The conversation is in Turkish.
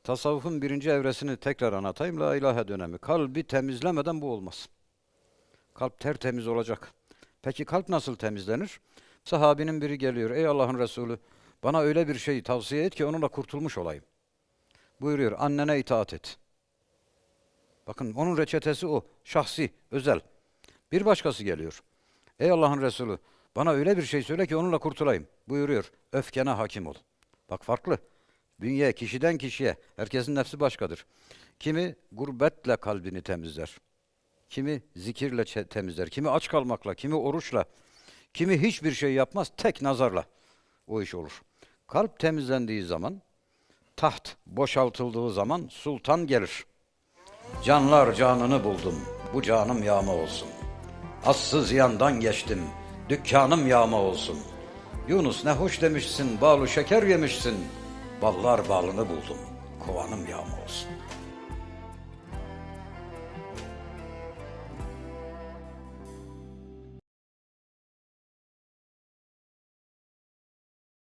Tasavvufun birinci evresini tekrar anlatayım. La ilahe dönemi. Kalbi temizlemeden bu olmaz. Kalp tertemiz olacak. Peki kalp nasıl temizlenir? Sahabinin biri geliyor. Ey Allah'ın Resulü, bana öyle bir şey tavsiye et ki onunla kurtulmuş olayım. Buyuruyor, annene itaat et. Bakın onun reçetesi o. Şahsi, özel. Bir başkası geliyor. Ey Allah'ın Resulü, bana öyle bir şey söyle ki onunla kurtulayım. Buyuruyor, öfkene hakim ol. Bak farklı. Bünye kişiden kişiye. Herkesin nefsi başkadır. Kimi gurbetle kalbini temizler. Kimi zikirle temizler. Kimi aç kalmakla, kimi oruçla. Kimi hiçbir şey yapmaz, tek nazarla. O iş olur. Kalp temizlendiği zaman, taht boşaltıldığı zaman sultan gelir. Canlar canını buldum, bu canım yağma olsun. Assız yandan geçtim, dükkanım yağma olsun. Yunus ne hoş demişsin, balı şeker yemişsin. Ballar balını buldum, kovanım yağma olsun.